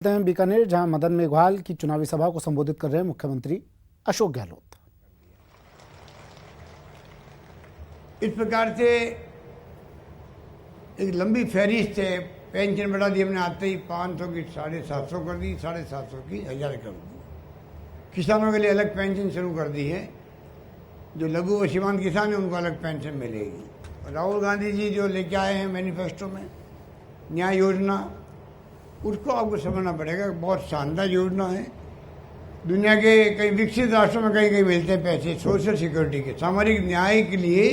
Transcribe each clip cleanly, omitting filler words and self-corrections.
बीकानेर, जहां मदन मेघवाल की चुनावी सभा को संबोधित कर रहे हैं मुख्यमंत्री अशोक गहलोत। इस प्रकार से एक लंबी फहरिस्त है। पेंशन बढ़ा दी हमने, आते ही 500 की 750 कर दी, 750 की 1000 कर दी। किसानों के लिए अलग पेंशन शुरू कर दी है। जो लघु व सीमांत किसान है उनको अलग पेंशन मिलेगी। राहुल गांधी जी जो लेके आए हैं मैनिफेस्टो में न्याय योजना, उसको आपको समझना पड़ेगा। बहुत शानदार योजना है। दुनिया के कई विकसित राष्ट्रों में कहीं कहीं मिलते हैं पैसे सोशल सिक्योरिटी के। सामाजिक न्याय के लिए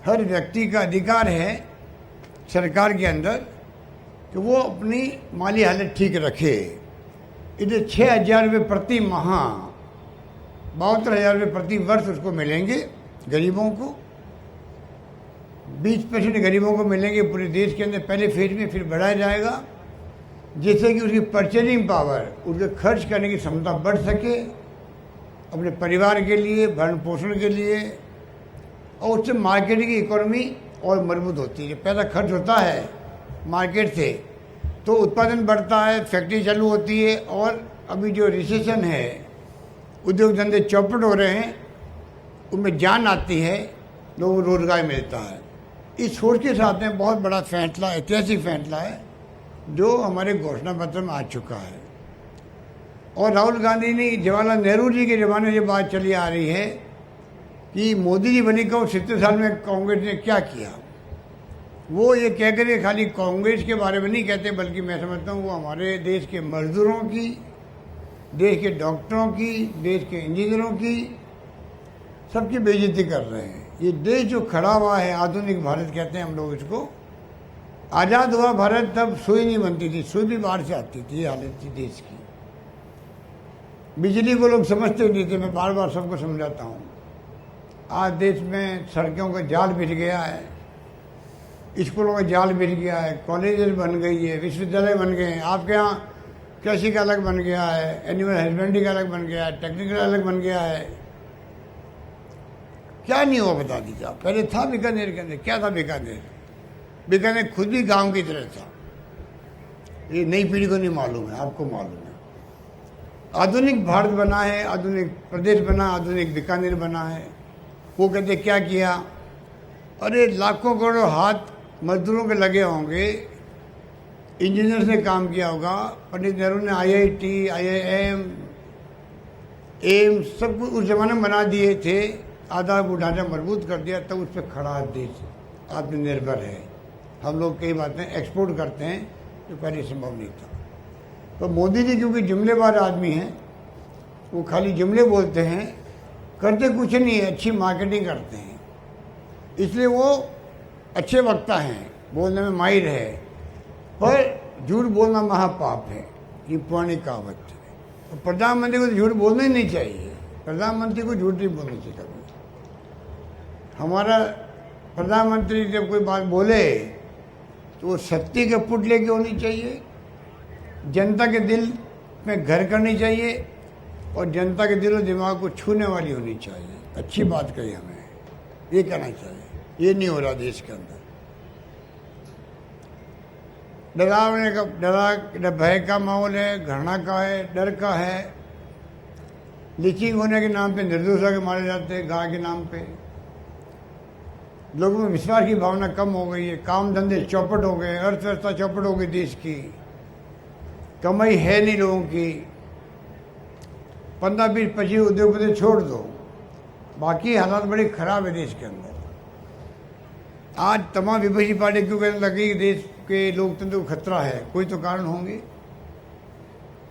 हर व्यक्ति का अधिकार है सरकार के अंदर कि वो अपनी माली हालत ठीक रखे। इधर 6,000 रुपये प्रति माह, 72,000 रुपये प्रति वर्ष उसको मिलेंगे गरीबों को। 20% गरीबों को मिलेंगे पूरे देश के अंदर पहले फेज में, फिर बढ़ाया जाएगा जिससे कि उसकी परचेजिंग पावर, उसके खर्च करने की क्षमता बढ़ सके अपने परिवार के लिए, भरण पोषण के लिए। और उससे मार्केटिंग की इकोनॉमी और मजबूत होती है। पैसा खर्च होता है मार्केट से तो उत्पादन बढ़ता है, फैक्ट्री चालू होती है। और अभी जो रिसेशन है, उद्योग धंधे चौपट हो रहे हैं, उनमें जान आती है, लोगों को रोजगार मिलता है। इस सोच के साथ में बहुत बड़ा फैसला, ऐतिहासिक फैसला है जो हमारे घोषणा पत्र में आ चुका है। और राहुल गांधी ने, जवाहरलाल नेहरू जी के ज़माने से बात चली आ रही है कि मोदी जी बनी को 70 साल में कांग्रेस ने क्या किया। वो ये कह कर खाली कांग्रेस के बारे में नहीं कहते, बल्कि मैं समझता हूँ वो हमारे देश के मजदूरों की, देश के डॉक्टरों की, देश के इंजीनियरों की, सबकी बेइज्जती कर रहे हैं। ये देश जो खड़ा हुआ है, आधुनिक भारत कहते हैं हम लोग इसको। आज़ाद हुआ भारत तब सुई नहीं बनती थी, सुई भी बाहर से आती थी। ये हालत थी देश की। बिजली को लोग समझते नहीं थे। मैं बार बार सबको समझाता हूँ। आज देश में सड़कों का जाल बिछ गया है, स्कूलों का जाल बिछ गया है, कॉलेजेस बन गई है, विश्वविद्यालय बन गए हैं। आपके यहाँ कृषि का अलग बन गया है, एनिमल हस्बेंड्री का अलग बन गया है, टेक्निकल अलग बन गया है। क्या नहीं हुआ बता दीजिए आप। पहले था बीकानेर के अंदर, क्या था बीकानेर? बीकानेर खुद भी गांव की तरह था। ये नई पीढ़ी को नहीं मालूम है, आपको मालूम है। आधुनिक भारत बना है, आधुनिक प्रदेश बना, आधुनिक बीकानेर बना है। वो कहते क्या किया? अरे लाखों करोड़ों हाथ मजदूरों के लगे होंगे, इंजीनियर्स ने काम किया होगा। पंडित नेहरू ने IIT, IIM, एम्स सब कुछ उस जमाने में बना दिए थे। आधारभूत ढांचा मजबूत कर दिया, तब उस पर खड़ा देश आत्मनिर्भर है। हम लोग कई बातें एक्सपोर्ट करते हैं जो पहले संभव नहीं था। तो मोदी जी क्योंकि जुमलेबाज आदमी हैं, वो खाली जुमले बोलते हैं, करते कुछ नहीं है, अच्छी मार्केटिंग करते हैं। इसलिए वो अच्छे वक्ता हैं, बोलने में माहिर है। पर झूठ बोलना महापाप है, ये पुरानी कहावत है। तो प्रधानमंत्री को तो झूठ बोलना ही नहीं चाहिए। प्रधानमंत्री को झूठ नहीं बोलना चाहिए कभी। हमारा प्रधानमंत्री जब कोई बात बोले तो वो सत्य के पुट लेके होनी चाहिए, जनता के दिल में घर करनी चाहिए और जनता के दिल और दिमाग को छूने वाली होनी चाहिए। अच्छी बात कही हमें, ये करना चाहिए। ये नहीं हो रहा देश के अंदर। डरावने का, डरा भय का माहौल है, घृणा का है, डर का है। लीचिंग होने के नाम पे निर्दोष के मारे जाते हैं, गाय के नाम पे। लोगों में विश्वास की भावना कम हो गई है, काम धंधे चौपट हो गए, अर्थव्यवस्था चौपट हो गई देश की, कमाई है नहीं लोगों की। 15-20-25 उद्योगपति छोड़ दो, बाकी हालात बड़े खराब है देश के अंदर। आज तमाम विपक्षी पार्टी क्यों कहने लगी कि देश के लोकतंत्र को खतरा है? कोई तो कारण होंगे।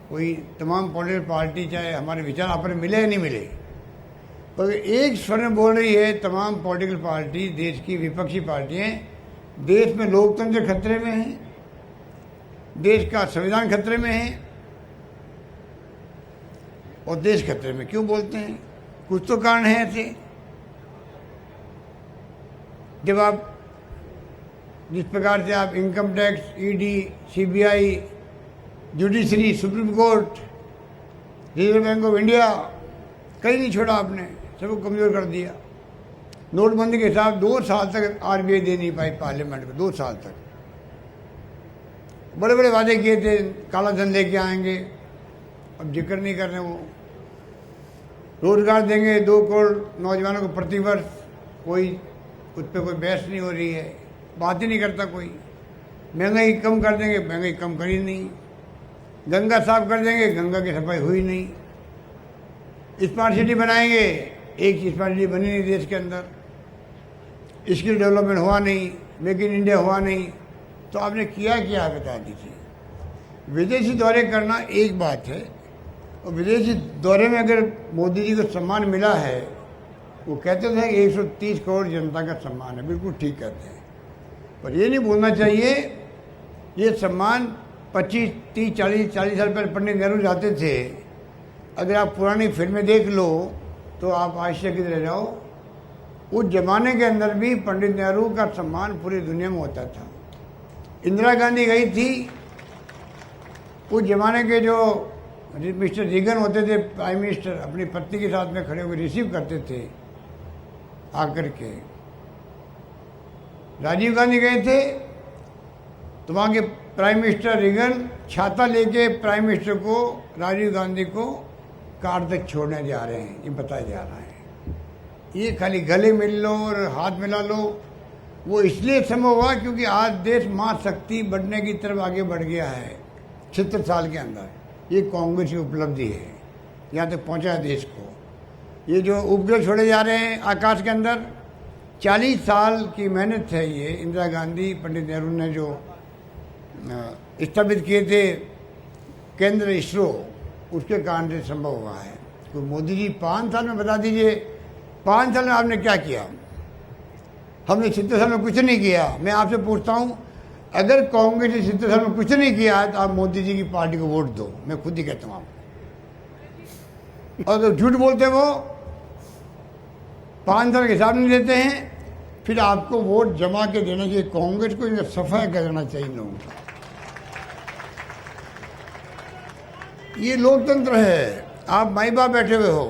कोई तमाम पॉलिटिकल पार्टी, चाहे हमारे विचार आप में मिले या नहीं मिले, पर एक स्वर में बोल रही है तमाम पॉलिटिकल पार्टी, देश की विपक्षी पार्टियां, देश में लोकतंत्र खतरे में है, देश का संविधान खतरे में है और देश खतरे में। क्यों बोलते हैं? कुछ तो कारण है ऐसे। जब आप जिस प्रकार से आप income tax, ED, CBI, judiciary, supreme court, reserve bank of India, कहीं नहीं छोड़ा आपने, सबको कमज़ोर कर दिया। नोटबंदी के हिसाब 2 साल तक RBI दे नहीं पाई पार्लियामेंट को, 2 साल तक। बड़े बड़े वादे किए थे, काला धन लेके आएंगे, अब जिक्र नहीं कर रहे वो। रोजगार देंगे 2 करोड़ नौजवानों को प्रति वर्ष, कोई उस पर कोई बहस नहीं हो रही है, बात ही नहीं करता कोई। महंगाई कम कर देंगे, महंगाई कम करी नहीं। गंगा साफ कर देंगे, गंगा की सफाई हुई नहीं। स्मार्ट सिटी बनाएंगे, एक स्मार्ट सिटी बनी नहीं देश के अंदर। स्किल डेवलपमेंट हुआ नहीं, मेक इन इंडिया हुआ नहीं। तो आपने किया क्या बता दीजिए। विदेशी दौरे करना एक बात है, और विदेशी दौरे में अगर मोदी जी को सम्मान मिला है, वो कहते थे 130 करोड़ जनता का सम्मान है, बिल्कुल ठीक कहते हैं। पर ये नहीं भूलना चाहिए, ये सम्मान 25, 30, 40 साल पहले पंडित नेहरू जाते थे। अगर आप पुरानी फिल्में देख लो तो आप आश्चर्यचकित रह जाओ। उस जमाने के अंदर भी पंडित नेहरू का सम्मान पूरी दुनिया में होता था। इंदिरा गांधी गई थी, उस जमाने के जो मिस्टर रीगन होते थे प्राइम मिनिस्टर, अपनी पत्नी के साथ में खड़े होकर रिसीव करते थे आकर के। राजीव गांधी गए थे तो वहाँ के प्राइम मिनिस्टर रीगन छाता लेके प्राइम मिनिस्टर को, राजीव गांधी को कार तक छोड़ने जा रहे हैं, ये बताया जा रहा है। ये खाली गले मिल लो और हाथ मिला लो, वो इसलिए संभव हुआ क्योंकि आज देश महाशक्ति बढ़ने की तरफ आगे बढ़ गया है 76 साल के अंदर। ये कांग्रेस की उपलब्धि है, यहाँ तक पहुँचा है देश को। ये जो उपग्रह छोड़े जा रहे हैं आकाश के अंदर, 40 साल की मेहनत है ये। इंदिरा गांधी, पंडित नेहरू ने जो स्थापित किए थे केंद्र इसरो, उसके कारण से संभव हुआ है। तो मोदी जी 5 साल में बता दीजिए, 5 साल में आपने क्या किया। हमने 70 साल में कुछ नहीं किया। मैं आपसे पूछता हूँ, अगर कांग्रेस ने 70 साल में कुछ नहीं किया है तो आप मोदी जी की पार्टी को वोट दो, मैं खुद ही कहता हूँ आपको। और तो झूठ बोलते वो 5 साल के हिसाब नहीं देते हैं, फिर आपको वोट जमा के देना चाहिए कांग्रेस को, इन्हें सफाई कर देना चाहिए लोगों का। ये लोकतंत्र है। आप माई बाप बैठे हुए हो,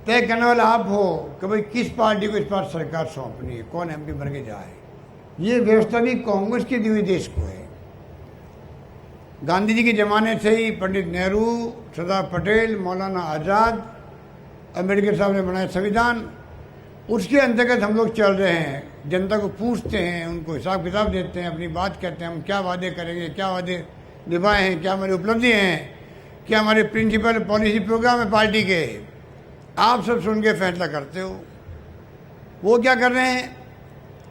तय करने वाला आप हो कि भाई किस पार्टी को इस बार सरकार सौंपनी है, कौन एमपी बन के जाए। ये व्यवस्था भी कांग्रेस की दी हुई देश को है। गांधी जी के ज़माने से ही पंडित नेहरू, सरदार पटेल, मौलाना आज़ाद, अम्बेडकर साहब ने बनाया संविधान, उसके अंतर्गत हम लोग चल रहे हैं। जनता को पूछते हैं, उनको हिसाब किताब देते हैं, अपनी बात कहते हैं, हम क्या वादे करेंगे, क्या वादे निभाए हैं, क्या हमारी उपलब्धि हैं, क्या हमारे प्रिंसिपल पॉलिसी प्रोग्राम है पार्टी के। आप सब सुन के फैसला करते हो। वो क्या कर रहे हैं,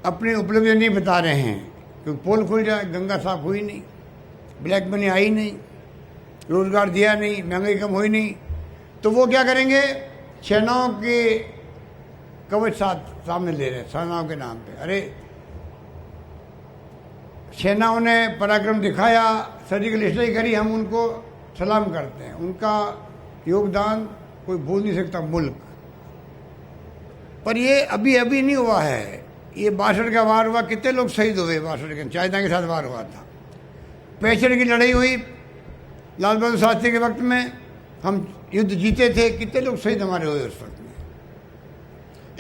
अपनी उपलब्धि नहीं बता रहे हैं, क्योंकि पोल खुल जाए, गंगा साफ हुई नहीं, ब्लैक मनी आई नहीं, रोजगार दिया नहीं, महंगाई कम हुई नहीं। तो वो क्या करेंगे, सेनाओं के कवच सामने ले रहे हैं, सेनाओं के नाम पे। अरे सेनाओं ने पराक्रम दिखाया, सर्जिकल स्ट्राइक करी, हम उनको सलाम करते हैं। उनका योगदान कोई भूल नहीं सकता मुल्क। पर ये अभी अभी नहीं हुआ है। ये 62 का वार हुआ, कितने लोग शहीद हुए 62 के, चाइना के साथ वार हुआ था। 65 की लड़ाई हुई लाल बहादुर शास्त्री के वक्त में, हम युद्ध जीते थे, कितने लोग शहीद हमारे हुए उस वक्त में।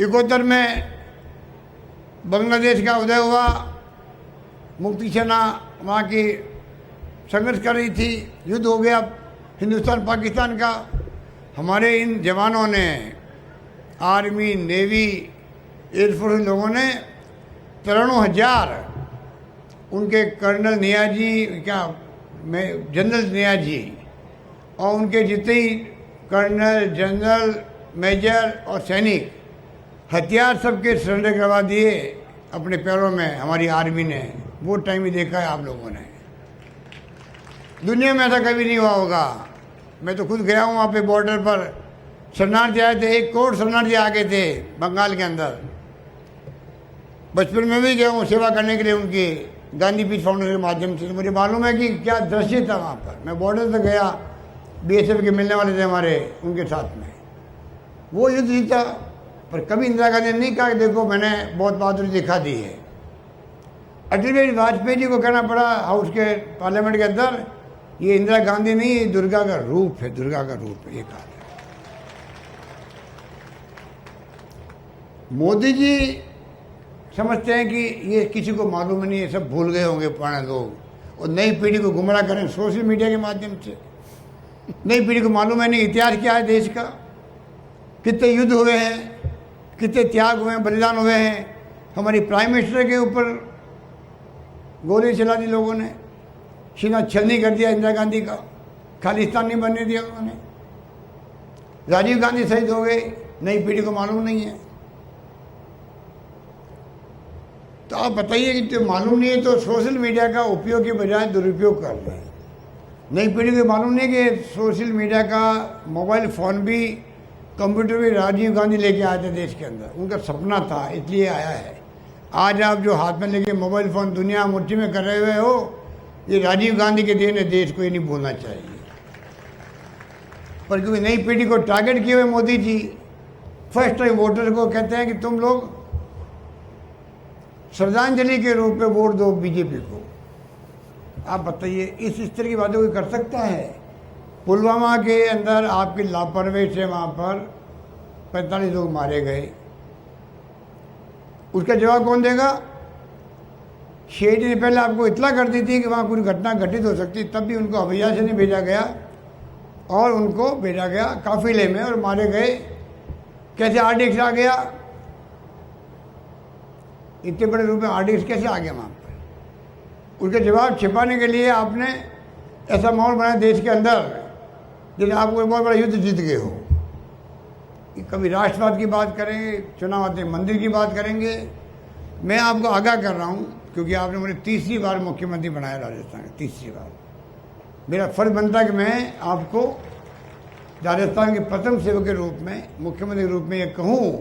71 में बांग्लादेश का उदय हुआ, मुक्ति सेना वहाँ की संघर्ष कर रही थी, युद्ध हो गया हिंदुस्तान पाकिस्तान का। हमारे इन जवानों ने, आर्मी, नेवी, एयरफोर्स लोगों ने 93,000 उनके कर्नल नियाजी, क्या जनरल नियाजी और उनके जितने ही कर्नल, जनरल, मेजर और सैनिक, हथियार सबके सरेंडर करवा दिए अपने पैरों में हमारी आर्मी ने। वो टाइम ही देखा है आप लोगों ने। दुनिया में ऐसा कभी नहीं हुआ होगा। मैं तो खुद गया हूँ वहाँ पे बॉर्डर पर, शरणार्थी आए थे, 1 करोड़ शरणार्थी आ गए थे बंगाल के अंदर। बचपन में भी गया हूँ सेवा करने के लिए उनकी, गांधी पीस फाउंडेशन के माध्यम से। मुझे मालूम है कि क्या दृश्य था वहाँ पर। मैं बॉर्डर तक गया, बीएसएफ के मिलने वाले थे हमारे, उनके साथ में वो युद्ध जीता। पर कभी इंदिरा गांधी ने नहीं कहा कि देखो मैंने बहुत बहादुरी दिखा दी है। अटल बिहारी वाजपेयी जी को कहना पड़ा हाउस के पार्लियामेंट के अंदर, ये इंदिरा गांधी नहीं, ये दुर्गा का रूप है, दुर्गा का रूप है, ये कहा। मोदी जी समझते हैं कि ये किसी को मालूम नहीं है, सब भूल गए होंगे पुराने लोग, और नई पीढ़ी को गुमराह करें सोशल मीडिया के माध्यम से। नई पीढ़ी को मालूम है नहीं इतिहास क्या है देश का, कितने युद्ध हुए हैं, कितने त्याग हुए हैं, बलिदान हुए हैं। हमारी प्राइम मिनिस्टर के ऊपर गोली चला दी लोगों ने, सीना छलनी कर दिया इंदिरा गांधी का, खालिस्तान नहीं बनने दिया उन्होंने। राजीव गांधी शहीद हो गए, नई पीढ़ी को मालूम नहीं है। तो आप बताइए कि तो मालूम नहीं है तो सोशल मीडिया का उपयोग के बजाय दुरुपयोग कर रहे हैं। नई पीढ़ी को मालूम नहीं कि सोशल मीडिया का मोबाइल फ़ोन भी, कंप्यूटर भी राजीव गांधी लेके आए थे देश के अंदर, उनका सपना था इसलिए आया है। आज आप जो हाथ में लेके मोबाइल फ़ोन दुनिया मुट्ठी में कर रहे हुए हो, ये राजीव गांधी के देन है, देश को ये नहीं भूलना चाहिए। पर क्योंकि नई पीढ़ी को टारगेट किए हुए Modi ji first time voter को कहते हैं कि तुम लोग श्रद्धांजलि के रूप में वोट दो बीजेपी को। आप बताइए इस तरह की बातें कोई कर सकता है? पुलवामा के अंदर आपकी लापरवाही से वहाँ पर 45 लोग मारे गए, उसका जवाब कौन देगा? शेर ने पहले आपको इतला कर दी थी कि वहाँ कोई घटना घटित हो सकती, तब भी उनको हवाई से नहीं भेजा गया और उनको भेजा गया काफिले में और मारे गए। कैसे RDX आ गया? इतने बड़े रूप में RDX कैसे आ गया वहाँ पर? उसके जवाब छिपाने के लिए आपने ऐसा माहौल बनाया देश के अंदर जैसे आप कोई बहुत बड़ा युद्ध जीत गए हो। कभी राष्ट्रवाद की बात करेंगे, चुनाव आते मंदिर की बात करेंगे। मैं आपको आगाह कर रहा हूँ क्योंकि आपने मुझे तीसरी बार मुख्यमंत्री बनाया राजस्थान में, तीसरी बार। मेरा फर्ज बनता है कि मैं आपको राजस्थान के प्रथम सेवक के रूप में, मुख्यमंत्री के रूप में ये कहूँ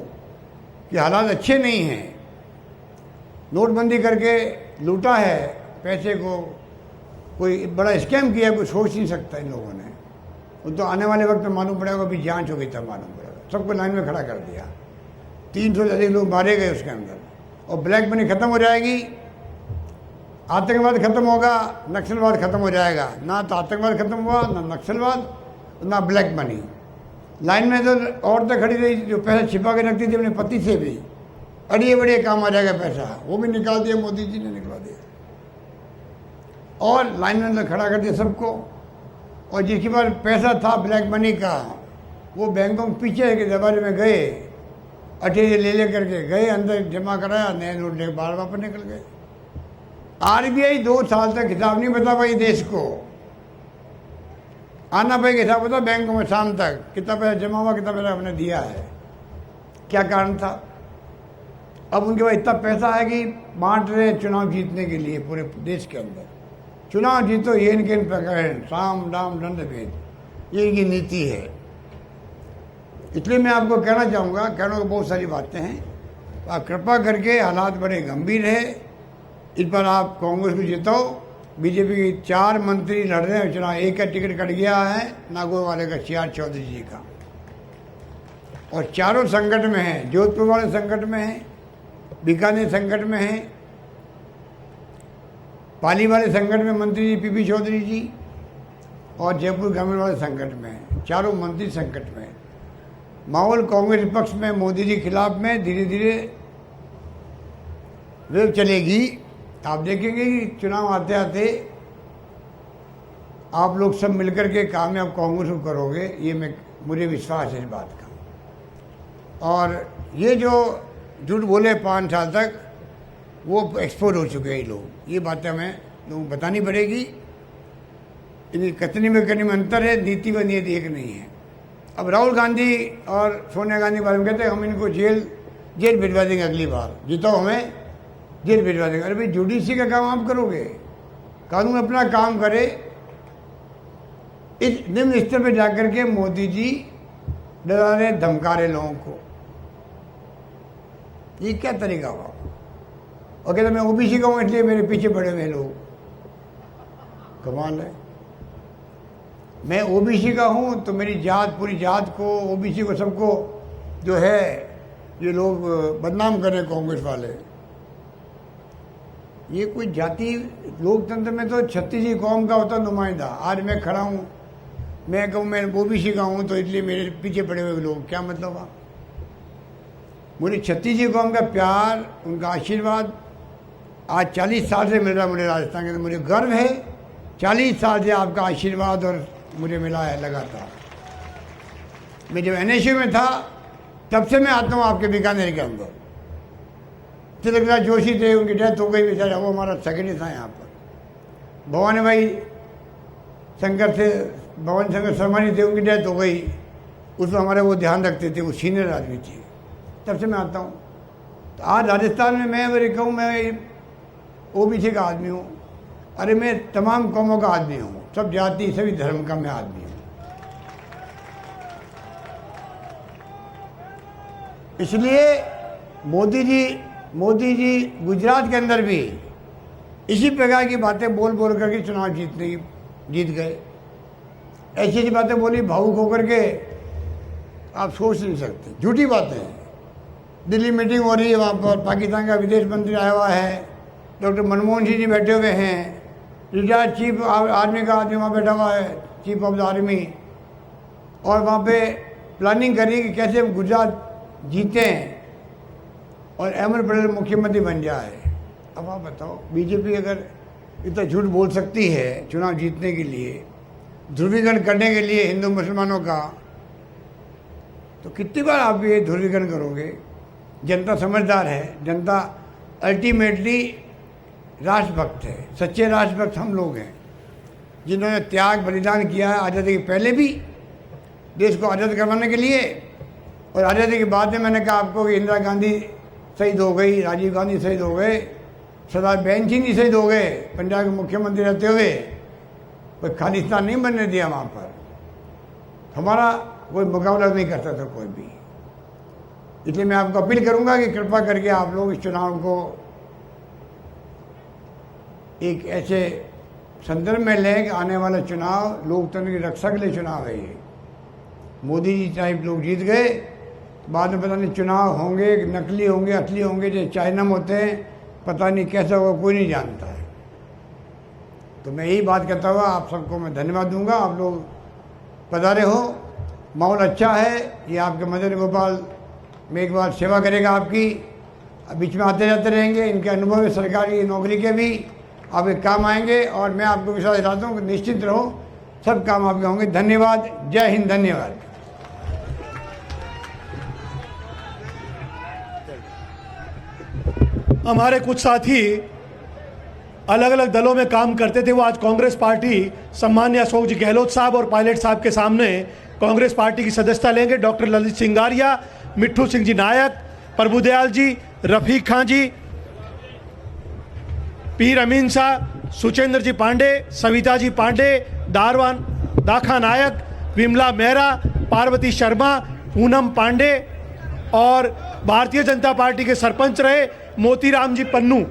कि हालात अच्छे नहीं हैं। नोटबंदी करके लूटा है पैसे को, कोई बड़ा स्कैम किया, कोई सोच नहीं सकता इन लोगों ने। वो तो आने वाले वक्त में मालूम पड़ेगा, अभी जांच हो गई तब मालूम पड़ेगा। सबको लाइन में खड़ा कर दिया, 300 से अधिक लोग मारे गए उसके अंदर। और ब्लैक मनी खत्म हो जाएगी, आतंकवाद खत्म होगा, नक्सलवाद खत्म हो जाएगा। ना तो आतंकवाद खत्म हुआ, ना नक्सलवाद, ना ब्लैक मनी। लाइन में तो औरतें खड़ी रही जो पैसा छिपा के रखती थी अपने पति से भी, अड़िए बड़िए काम आ जाएगा पैसा, वो भी निकाल दिया, मोदी जी ने निकलवा दिया। और लाइन में खड़ा कर दिया सबको। और जिसके पास पैसा था ब्लैक मनी का, वो बैंकों में पीछे के दरबारे में गए, अठेरे ले करके गए, अंदर जमा कराया, नए नोट लेकर बाहर वापस निकल गए। RBI 2 साल तक हिसाब नहीं बता पाई देश को। आना पाएगा हिसाब बता बैंकों में शाम तक, कितना पैसा जमा हुआ, कितना पैसा हमने दिया है, क्या कारण था। अब उनके पास इतना पैसा है कि बांट रहे चुनाव जीतने के लिए पूरे देश के अंदर। चुनाव जीतो ये इनके प्रकरण, साम दाम दंड भेद, ये इनकी नीति है। इसलिए मैं आपको कहना चाहूँगा, कहने को बहुत सारी बातें हैं, आप कृपा करके, हालात बड़े गंभीर है, इस पर आप कांग्रेस को जिताओ। बीजेपी के 4 मंत्री लड़ रहे हैं चुनाव, एक का टिकट कट गया है नागौर वाले का, CR चौधरी जी का, और चारों संकट में हैं। जोधपुर वाले संकट में हैं, बीकानेर संकट में हैं, पाली वाले संकट में मंत्री जी PP चौधरी जी, और जयपुर ग्रामीण वाले संकट में हैं। चारों मंत्री संकट में हैं। माहौल कांग्रेस पक्ष में, मोदी जी खिलाफ में धीरे धीरे वेव चलेगी। आप देखेंगे कि चुनाव आते आते आप लोग सब मिलकर के कामयाब कांग्रेस को करोगे, ये मुझे विश्वास है इस बात का। और ये जो झूठ बोले 5 साल तक, वो एक्सपोज हो चुके हैं ये लोग। ये बातें हमें लोगों को बतानी पड़ेगी। इनकी कथनी में करने में अंतर है, नीति व नीति एक नहीं है। अब राहुल गांधी और सोनिया गांधी के बारे में कहते हैं हम इनको जेल भिजवा देंगे, अगली बार जीतो हमें जेल भिजवा देंगे। अरे भाई, जुडिशरी का काम आप करोगे, कानून अपना काम करे। इस निम्न स्तर पर जाकर के मोदी जी डरा रहे, धमका रहे लोगों को, ये क्या तरीका हुआ? और कहते मैं OBC का हूँ इसलिए मेरे पीछे पड़े हुए लोग, कमाल है। मैं OBC का हूँ तो मेरी जात, पूरी जात को, OBC को, सबको जो है ये लोग बदनाम कर रहे कांग्रेस वाले। ये कोई जाति लोकतंत्र में तो 36 कौम का होता नुमाइंदा। आज मैं खड़ा हूँ, मैं कहूँ मैं OBC का हूँ तो इसलिए मेरे पीछे पड़े हुए लोग, क्या मतलब हुआ? मुझे 36 कौम का प्यार, उनका आशीर्वाद आज 40 साल से मिल रहा है मुझे राजस्थान के अंदर, मुझे गर्व है 40 साल से आपका आशीर्वाद और मुझे मिला है लगातार। मैं जब NSU में था तब से मैं आता हूँ आपके बीकानेर के अंदर। तिलकराज जोशी थे, उनकी डेथ हो गई बेचारा, वो हमारा सेक्रेटरी था यहाँ पर। भवानी भाई शंकर थे, भवन शंकर शर्मा जी थे, उनकी डेथ हो गई, उसमें हमारे वो ध्यान रखते थे, वो सीनियर आदमी थे। तब से मैं आता हूँ। तो आज राजस्थान में मैं मेरे कहूँ मैं OBC का आदमी हूँ, अरे मैं तमाम कौमों का आदमी हूँ, सब जाति सभी धर्म का मैं आदमी हूँ। इसलिए मोदी जी गुजरात के अंदर भी इसी प्रकार की बातें बोल बोल करके चुनाव जीत गए। ऐसी ऐसी बातें बोली भावुक होकर के आप सोच नहीं सकते, झूठी बातें हैं। दिल्ली मीटिंग हो रही है, वहाँ पर पाकिस्तान का विदेश मंत्री आया हुआ है, डॉक्टर मनमोहन सिंह जी बैठे हुए हैं, रिटायर्ड चीफ आर्मी का आदमी वहाँ बैठा हुआ है, चीफ ऑफ द आर्मी, और वहाँ पे प्लानिंग करी कि कैसे हम गुजरात जीतें और अहमद पटेल मुख्यमंत्री बन जाए। अब आप बताओ, बीजेपी अगर इतना झूठ बोल सकती है चुनाव जीतने के लिए, ध्रुवीकरण करने के लिए हिंदू मुसलमानों का, तो कितनी बार आप ये ध्रुवीकरण करोगे? जनता समझदार है, जनता अल्टीमेटली राष्ट्रभक्त है, सच्चे राष्ट्रभक्त हम लोग हैं, जिन्होंने त्याग बलिदान किया है आज़ादी के पहले भी देश को आज़ाद करवाने के लिए, और आज़ादी के बाद में मैंने कहा आपको कि इंदिरा गांधी शहीद हो गई, राजीव गांधी शहीद हो गए, सरदार बेन सिंह जी शहीद हो गए, पंजाब के मुख्यमंत्री रहते हुए कोई खालिस्तान नहीं बनने दिया वहाँ पर, हमारा कोई मुकाबला नहीं करता था कोई भी। इसलिए मैं आपको अपील करूंगा कि कृपा करके आप लोग इस चुनाव को एक ऐसे संदर्भ में लें कि आने वाला चुनाव लोकतंत्र की रक्षा के लिए चुनाव है। ये मोदी जी टाइप लोग जीत गए, बाद में पता नहीं चुनाव होंगे नकली होंगे असली होंगे, जो चाइना में होते हैं, पता नहीं कैसा होगा, कोई नहीं जानता है। तो मैं यही बात कहता हुआ आप सबको मैं धन्यवाद दूंगा। आप लोग पधारे हो, माहौल अच्छा है, ये आपके मदन गोपाल में एक बार सेवा करेगा आपकी, बीच में आते जाते रहेंगे, इनके अनुभव है सरकारी नौकरी के भी, आपके काम आएंगे, और मैं आपको विश्वास दिलाता हूँ कि निश्चित रहो सब काम आपके होंगे। धन्यवाद, जय हिंद, धन्यवाद। हमारे कुछ साथी अलग अलग दलों में काम करते थे, वो आज कांग्रेस पार्टी सम्मान्य अशोक जी गहलोत साहब और पायलट साहब के सामने कांग्रेस पार्टी की सदस्यता लेंगे। डॉक्टर ललित सिंगारिया, मिट्ठू सिंह जी नायक, प्रभुदयाल जी, रफीक खां जी, पीर अमीन शाह, सुचेंद्र जी पांडे, सविता जी पांडे, दाखा नायक, विमला मेहरा, पार्वती शर्मा, पूनम पांडे और भारतीय जनता पार्टी के सरपंच रहे मोतीराम जी पन्नू